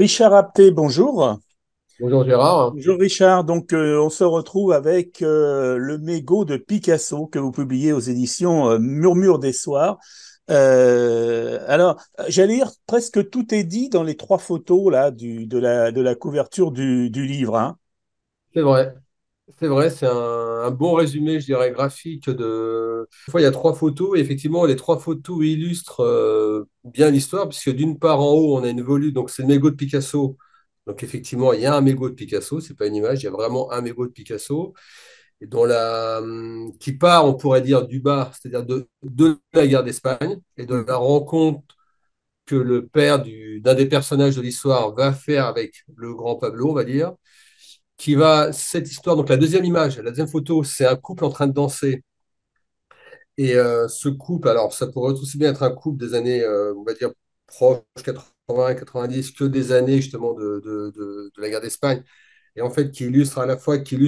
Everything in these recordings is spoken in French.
Richard Apté, bonjour. Bonjour Gérard. Bonjour Richard, on se retrouve avec le mégot de Picasso que vous publiez aux éditions Murmure des Soirs. J'allais dire, presque tout est dit dans les trois photos là, de la couverture du livre, hein. C'est vrai, c'est vrai, c'est un bon résumé, je dirais, graphique de. Une fois, il y a trois photos, et effectivement, les trois photos illustrent bien l'histoire, puisque d'une part, en haut, on a une volute, donc c'est le mégot de Picasso. Donc effectivement, il y a un mégot de Picasso, c'est pas une image, il y a vraiment un mégot de Picasso, et qui part, on pourrait dire, du bas, c'est-à-dire de la guerre d'Espagne, et de la rencontre que le père d'un des personnages de l'histoire va faire avec le grand Pablo, on va dire. Cette histoire, donc la deuxième image, la deuxième photo, c'est un couple en train de danser. Et ce couple, alors ça pourrait aussi bien être un couple des années, on va dire, proches 80, 90, que des années justement de la guerre d'Espagne. Et en fait, qui illustre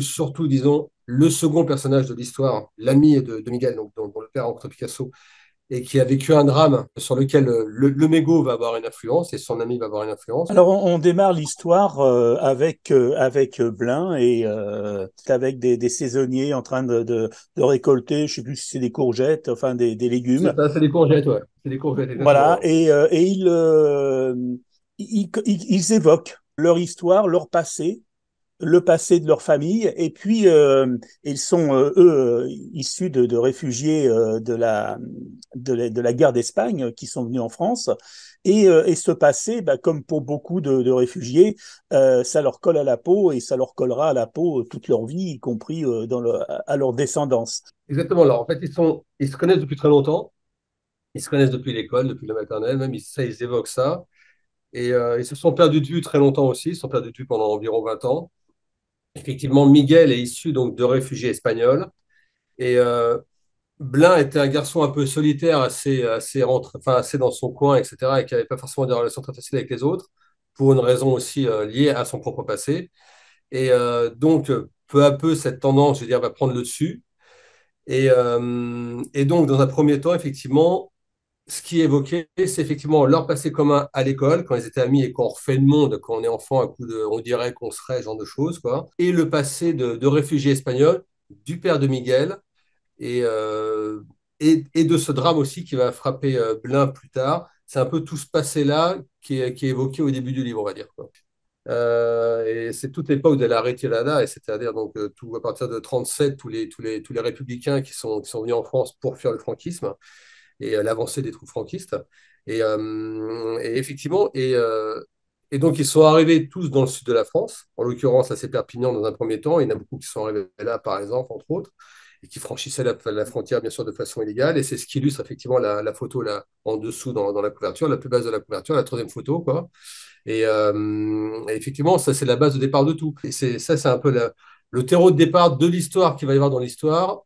surtout, disons, le second personnage de l'histoire, l'ami de Miguel, donc dont le père entre Picasso, et qui a vécu un drame sur lequel le mégot va avoir une influence et son ami va avoir une influence. On démarre l'histoire avec Blin et avec des saisonniers en train de récolter, je sais plus si c'est des courgettes, enfin des légumes. C'est ça, c'est des courgettes, ouais. C'est des courgettes, Voilà, exactement. ils évoquent leur histoire, leur passé, le passé de leur famille, et puis ils sont, issus de réfugiés de la guerre d'Espagne qui sont venus en France, et ce passé, bah, comme pour beaucoup de réfugiés, ça leur colle à la peau, et ça leur collera à la peau toute leur vie, y compris à leur descendance. Exactement. Alors, en fait, ils se connaissent depuis très longtemps. Ils se connaissent depuis l'école, depuis la maternelle, même ils évoquent ça. Et ils se sont perdus de vue très longtemps aussi. Ils se sont perdus de vue pendant environ 20 ans. Effectivement, Miguel est issu donc de réfugiés espagnols. Et Blin était un garçon un peu solitaire, assez dans son coin, etc., et qui n'avait pas forcément des relations très faciles avec les autres, pour une raison aussi liée à son propre passé. Et peu à peu, cette tendance, je veux dire, va prendre le dessus. Et donc, dans un premier temps, effectivement, ce qui est évoqué, c'est effectivement leur passé commun à l'école, quand ils étaient amis et qu'on refait le monde, quand on est enfant, on dirait qu'on serait, ce genre de choses, quoi. Et le passé de réfugiés espagnols, du père de Miguel, et, euh, et de ce drame aussi qui va frapper Blin plus tard. C'est un peu tout ce passé-là qui est évoqué au début du livre, on va dire, quoi. Et c'est toute l'époque de la retirada, et c'est-à-dire donc tout à partir de 37, tous les républicains qui sont venus en France pour fuir le franquisme et l'avancée des troupes franquistes. Et effectivement, et donc ils sont arrivés tous dans le sud de la France. En l'occurrence, là c'est Perpignan dans un premier temps. Il y en a beaucoup qui sont arrivés là, par exemple, entre autres, et qui franchissaient la frontière bien sûr de façon illégale. Et c'est ce qui illustre effectivement la photo là en dessous dans la couverture, la plus basse de la couverture, la troisième photo, quoi. Et effectivement, ça, c'est la base de départ de tout. Et c'est un peu le terreau de départ de l'histoire qu'il va y avoir dans l'histoire,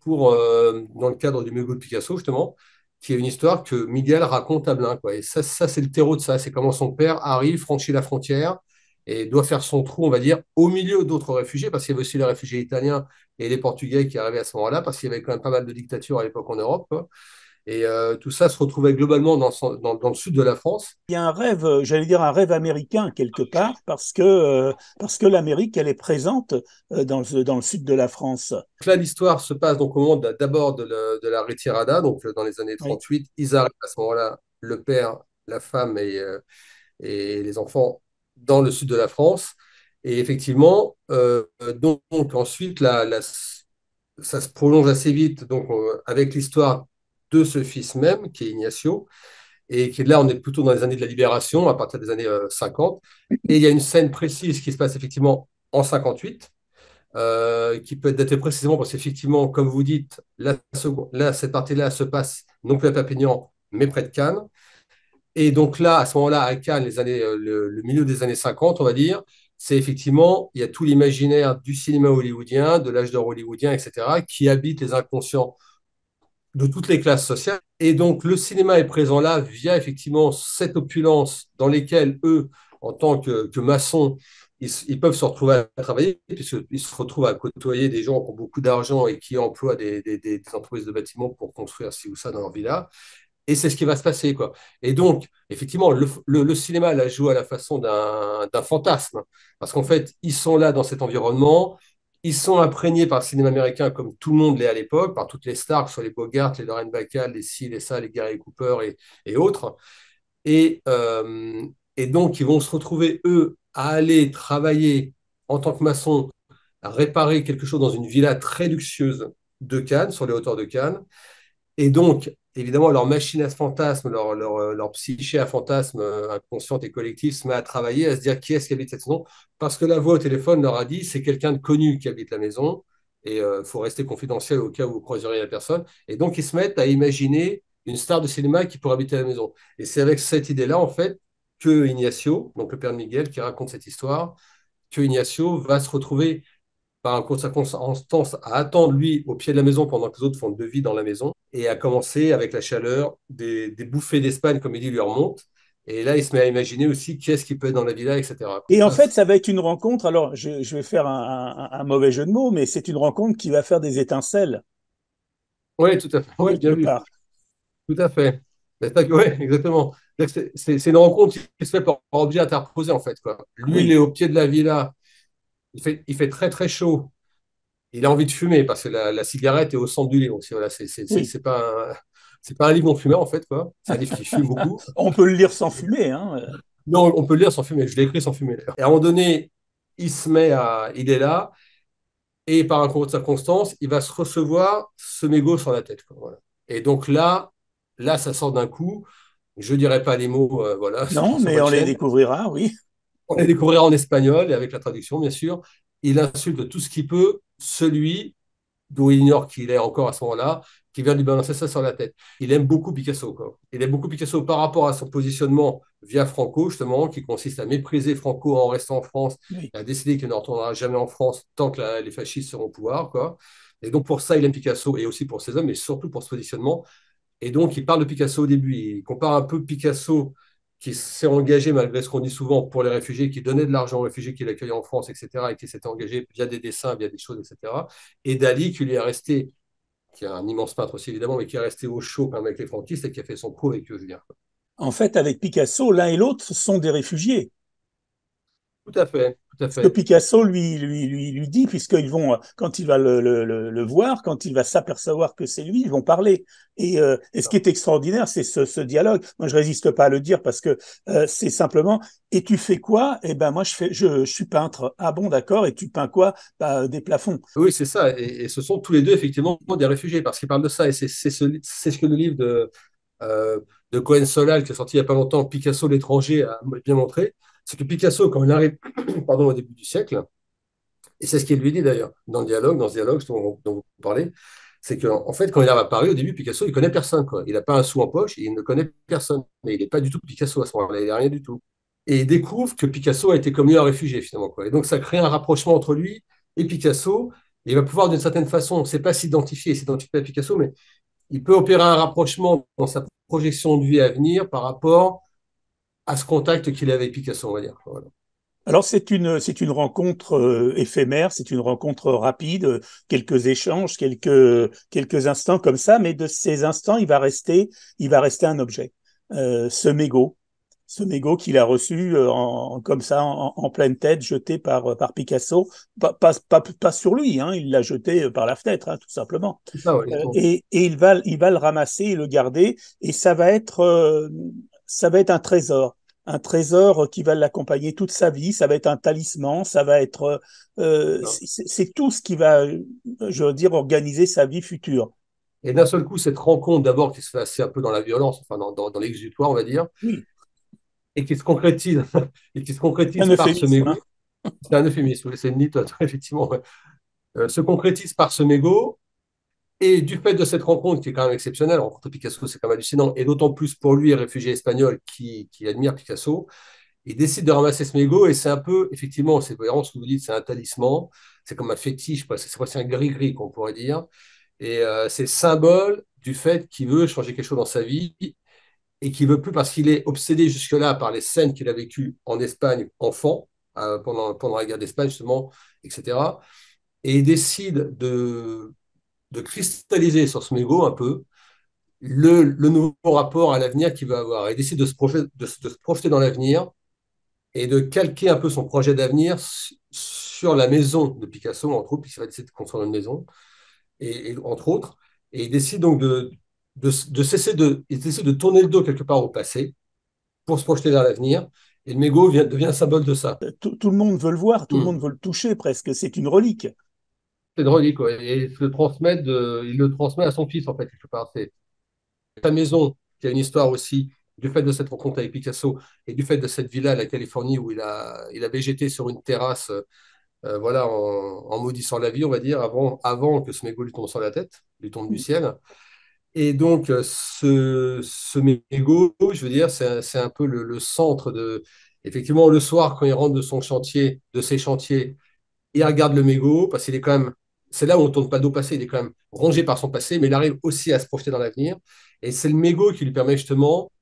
dans le cadre du Mugo de Picasso, justement, qui est une histoire que Miguel raconte à Blin, quoi. Et ça c'est le terreau de ça. C'est comment son père arrive, franchit la frontière et doit faire son trou, on va dire, au milieu d'autres réfugiés, parce qu'il y avait aussi les réfugiés italiens et les Portugais qui arrivaient à ce moment-là, parce qu'il y avait quand même pas mal de dictatures à l'époque en Europe, quoi. Et tout ça se retrouvait globalement dans le sud de la France. Il y a un rêve, j'allais dire un rêve américain quelque part, parce que l'Amérique, elle est présente dans le sud de la France. Donc là, l'histoire se passe donc au moment d'abord de la retirada, donc dans les années Oui. 38. Ils arrivent à ce moment-là, le père, la femme et les enfants dans le sud de la France. Et effectivement, donc ensuite, ça se prolonge assez vite donc, avec l'histoire de ce fils même, qui est Ignacio, et qui là, on est plutôt dans les années de la Libération, à partir des années 50. Et il y a une scène précise qui se passe effectivement en 58, qui peut être datée précisément parce qu'effectivement, comme vous dites, là cette partie-là se passe non plus à Perpignan, mais près de Cannes. Et donc là, à ce moment-là, à Cannes, le milieu des années 50, on va dire, c'est effectivement, il y a tout l'imaginaire du cinéma hollywoodien, de l'âge d'or hollywoodien, etc., qui habite les inconscients de toutes les classes sociales. Et donc, le cinéma est présent là via effectivement cette opulence dans lesquelles eux, en tant que maçons, ils peuvent se retrouver à travailler, puisqu'ils se retrouvent à côtoyer des gens qui ont beaucoup d'argent et qui emploient des entreprises de bâtiments pour construire ci ou ça dans leur villa. Et c'est ce qui va se passer, quoi. Et donc, effectivement, le cinéma la joue à la façon d'un fantasme. Parce qu'en fait, ils sont là dans cet environnement, ils sont imprégnés par le cinéma américain comme tout le monde l'est à l'époque, par toutes les stars, que ce soit les Bogart, les Lauren Bacall, les ci, les ça, les Gary Cooper et autres. Et, euh, et donc, ils vont se retrouver, eux, à aller travailler en tant que maçon, à réparer quelque chose dans une villa très luxueuse de Cannes, sur les hauteurs de Cannes. Et donc, évidemment, leur machine à ce fantasme, leur psyché à fantasme inconsciente et collective se met à travailler, à se dire qui est-ce qui habite cette maison. Parce que la voix au téléphone leur a dit c'est quelqu'un de connu qui habite la maison. Et il faut rester confidentiel au cas où vous croiseriez la personne. Et donc, ils se mettent à imaginer une star de cinéma qui pourrait habiter la maison. Et c'est avec cette idée-là, en fait, que Ignacio, donc le père de Miguel, qui raconte cette histoire, que Ignacio va se retrouver par un cours de circonstance à attendre lui au pied de la maison pendant que les autres font le devis dans la maison et à commencer avec la chaleur, des bouffées d'Espagne, comme il dit, lui remontent. Et là, il se met à imaginer aussi qui est-ce qui peut être dans la villa, etc. Et en fait, ça va être une rencontre. Alors, je vais faire un mauvais jeu de mots, mais c'est une rencontre qui va faire des étincelles Oui, tout à fait. Oui, bien quelque vu. part. Tout à fait. Oui, exactement. C'est une rencontre qui se fait par objet interposé, en fait, quoi. Lui, il est Oui, au pied de la villa. Il fait très, très chaud. Il a envie de fumer parce que la cigarette est au centre du livre. Donc, voilà, oui. c'est pas un livre non fumeur, en fait, quoi. C'est un livre qui fume beaucoup. On peut le lire sans fumer, hein. Non, on peut le lire sans fumer. Je l'ai écrit sans fumer, d'ailleurs. Et à un moment donné, il est là, et par un concours de circonstances, il va se recevoir ce mégot sur la tête, quoi. Voilà. Et donc là, ça sort d'un coup. Je dirais pas les mots, voilà, Non, sur mais on votre les chaîne. découvrira, oui. On les découvrira en espagnol et avec la traduction, bien sûr. Il insulte tout ce qu'il peut, celui d'où il ignore qu'il est encore à ce moment-là, qui vient lui balancer ça sur la tête. Il aime beaucoup Picasso, quoi. Il aime beaucoup Picasso par rapport à son positionnement via Franco, justement, qui consiste à mépriser Franco en restant en France Oui. et à décider qu'il ne retournera jamais en France tant que les fascistes seront au pouvoir, quoi. Et donc pour ça, il aime Picasso et aussi pour ses hommes, mais surtout pour ce positionnement. Et donc il parle de Picasso au début. Il compare un peu Picasso qui s'est engagé, malgré ce qu'on dit souvent, pour les réfugiés, qui donnait de l'argent aux réfugiés qu'il accueillait en France, etc., et qui s'était engagé via des dessins, via des choses, etc. Et Dali, qui lui est resté, qui est un immense peintre aussi, évidemment, mais qui est resté au chaud quand même avec les franquistes et qui a fait son coup avec eux, Julien. En fait, avec Picasso, l'un et l'autre sont des réfugiés. Tout à fait, tout à Ce que fait. Picasso lui dit, puisqu'ils vont, quand il va le voir, quand il va s'apercevoir que c'est lui, ils vont parler. Et ce qui est extraordinaire, c'est ce dialogue. Moi, je résiste pas à le dire parce que c'est simplement, et tu fais quoi? Eh ben, moi, je suis peintre. Ah bon, d'accord. Et tu peins quoi? Bah, des plafonds. Oui, c'est ça. Et ce sont tous les deux, effectivement, des réfugiés, parce qu'ils parlent de ça. Et c'est ce que le livre de Cohen Solal, qui est sorti il n'y a pas longtemps, Picasso l'étranger, a bien montré. C'est que Picasso, quand il arrive pardon, au début du siècle, et c'est ce qu'il lui dit d'ailleurs dans ce dialogue dont vous parlez, c'est qu'en en fait, quand il arrive à Paris, au début, Picasso, il connaît personne, quoi. Il n'a pas un sou en poche, il ne connaît personne. Mais il n'est pas du tout Picasso à ce moment-là, il n'est rien du tout. Et il découvre que Picasso a été comme lui un réfugié, finalement, quoi. Et donc, ça crée un rapprochement entre lui et Picasso. Et il va pouvoir, d'une certaine façon, c'est pas s'identifier à Picasso, mais il peut opérer un rapprochement dans sa projection de vie à venir par rapport à ce contact qu'il avait avec Picasso, on va dire. Voilà. Alors c'est une rencontre éphémère, c'est une rencontre rapide, quelques échanges, quelques instants comme ça, mais de ces instants, il va rester un objet. Ce mégot, ce mégot qu'il a reçu comme ça en pleine tête, jeté par Picasso, pas sur lui, hein, il l'a jeté par la fenêtre, hein, tout simplement. C'est ça, ouais, exactement. Et il va le ramasser et le garder, et ça va être un trésor qui va l'accompagner toute sa vie, ça va être un talisman, ça va être, c'est tout ce qui va, je veux dire, organiser sa vie future. Et d'un seul coup, cette rencontre, d'abord, qui se fait assez un peu dans la violence, enfin dans l'exutoire, on va dire, Oui, et qui se concrétise, et qui se un concrétise par ce euphémisme, hein. mégot. C'est un euphémisme, oui, c'est une litote, effectivement. Ouais. Se concrétise par ce mégot, et du fait de cette rencontre qui est quand même exceptionnelle, rencontre Picasso, c'est quand même hallucinant, et d'autant plus pour lui, réfugié espagnol qui admire Picasso, il décide de ramasser ce mégot, et c'est un peu, effectivement, c'est vraiment ce que vous dites, c'est un talisman, c'est comme un fétiche, c'est presque un gris-gris, qu'on pourrait dire, et c'est le symbole du fait qu'il veut changer quelque chose dans sa vie, et qui veut plus parce qu'il est obsédé jusque-là par les scènes qu'il a vécues en Espagne enfant, pendant la guerre d'Espagne justement, etc. Et il décide de cristalliser sur ce mégot un peu le nouveau rapport à l'avenir qu'il va avoir. Il décide de se projeter dans l'avenir et de calquer un peu son projet d'avenir sur la maison de Picasso, entre autres, puisqu'il va décider de construire une maison, entre autres. Et il décide donc il décide de tourner le dos quelque part au passé pour se projeter vers l'avenir. Et le mégot devient un symbole de ça. Tout le monde veut le voir, tout le monde Hmm. veut le toucher presque. C'est une relique. C'est drôle, quoi. Et il le transmet à son fils, en fait, quelque part. C'est sa maison, qui a une histoire aussi, du fait de cette rencontre avec Picasso et du fait de cette villa à la Californie où il a végété sur une terrasse, voilà, en maudissant la vie, on va dire, avant que ce mégot lui tombe sur la tête, lui tombe du ciel. Et donc, ce mégot, je veux dire, c'est un peu le centre de. Effectivement, le soir, quand il rentre de son chantier, de ses chantiers, il regarde le mégot, parce qu'il est quand même. C'est là où on ne tourne pas dos passé, il est quand même rongé par son passé, mais il arrive aussi à se projeter dans l'avenir. Et c'est le mégot qui lui permet justement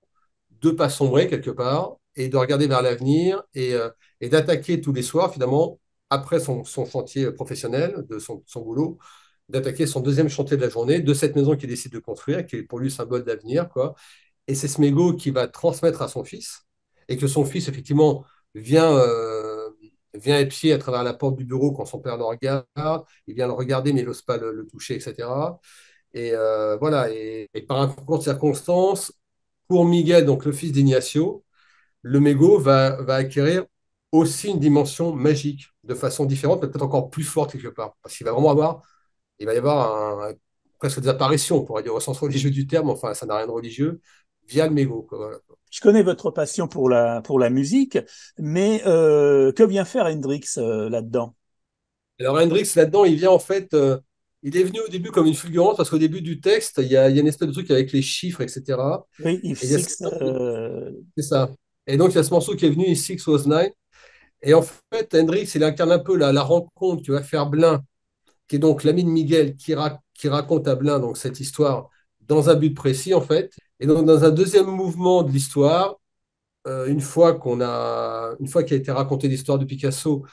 de ne pas sombrer quelque part et de regarder vers l'avenir et d'attaquer tous les soirs, finalement, après son chantier professionnel, de son boulot, d'attaquer son deuxième chantier de la journée, de cette maison qu'il décide de construire, qui est pour lui symbole d'avenir, quoi. Et c'est ce mégot qui va transmettre à son fils, et que son fils, effectivement, vient, vient épier à travers la porte du bureau quand son père le regarde, il vient le regarder, mais il n'ose pas le toucher, etc. Et voilà, et par un concours de circonstances, pour Miguel, donc le fils d'Ignacio, le mégot va acquérir aussi une dimension magique, de façon différente, mais peut-être encore plus forte quelque part. Parce qu'il va vraiment il va y avoir presque des apparitions, on pourrait dire au sens religieux du terme, enfin ça n'a rien de religieux, via le mégot, quoi, voilà. Je connais votre passion pour la musique, mais que vient faire Hendrix là-dedans? Alors Hendrix, là-dedans, il vient en fait, il est venu au début comme une fulgurance, parce qu'au début du texte, il y a une espèce de truc avec les chiffres, etc. Oui, If Et il y a Six. c'est ça. Et donc il y a ce morceau qui est venu, Six Was Nine. Et en fait, Hendrix, il incarne un peu la rencontre que va faire Blin, qui est donc l'ami de Miguel, qui raconte à Blin donc, cette histoire dans un but précis, en fait. Et donc, dans un deuxième mouvement de l'histoire, une fois qu'il a été raconté l'histoire de Picasso,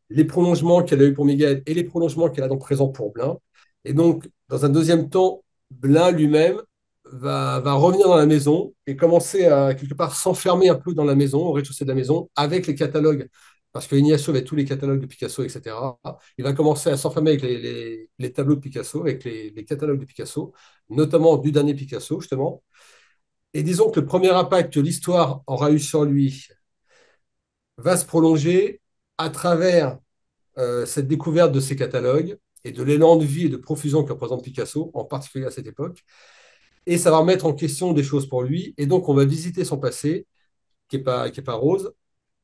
les prolongements qu'elle a eu pour Miguel et les prolongements qu'elle a donc présents pour Blin. Et donc, dans un deuxième temps, Blin lui-même va revenir dans la maison et commencer à, quelque part, s'enfermer un peu dans la maison, au rez-de-chaussée de la maison, avec les catalogues. Parce que Ignacio avait tous les catalogues de Picasso, etc. Il va commencer à s'enfermer avec les tableaux de Picasso, avec les catalogues de Picasso, notamment du dernier Picasso, justement. Et disons que le premier impact que l'histoire aura eu sur lui va se prolonger à travers cette découverte de ces catalogues et de l'élan de vie et de profusion que représente Picasso, en particulier à cette époque. Et ça va remettre en question des choses pour lui. Et donc, on va visiter son passé, qui est pas rose.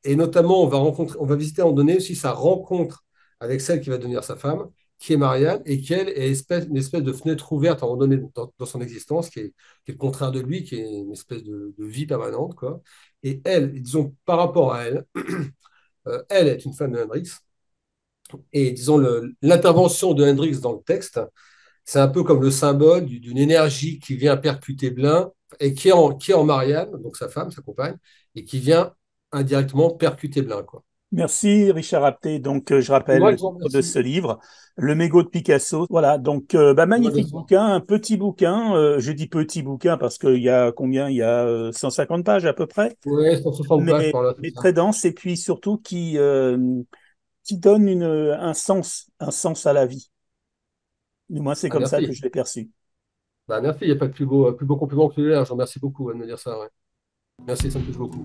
Et notamment, on va visiter à un moment donné aussi sa rencontre avec celle qui va devenir sa femme, qui est Marianne, et qui, elle, est une espèce de fenêtre ouverte à un moment donné dans son existence, qui est le contraire de lui, qui est une espèce de vie permanente, quoi. Et elle, disons, par rapport à elle, elle est une femme de Hendrix. Et disons, l'intervention de Hendrix dans le texte, c'est un peu comme le symbole d'une énergie qui vient percuter Blin et qui est en Marianne, donc sa femme, sa compagne, et qui vient indirectement percuter Blin, quoi. Merci Richard Apté. Donc je C'est rappelle moi le qui vous titre de ce remercie. livre, Le mégot de Picasso. Voilà, donc C'est moi, bien magnifique sûr. bouquin, un petit bouquin. Je dis petit bouquin parce qu'il y a combien? Il y a 150 pages à peu près, Oui, 160 pages par là, c'est mais ça. très dense et puis surtout qui donne un sens à la vie. Du moins c'est Ah, comme ça que merci. je l'ai perçu. Bah, merci, il n'y a pas de plus beau compliment que celui-là. Je vous remercie beaucoup de me dire ça. Ouais. Merci, ça me touche beaucoup.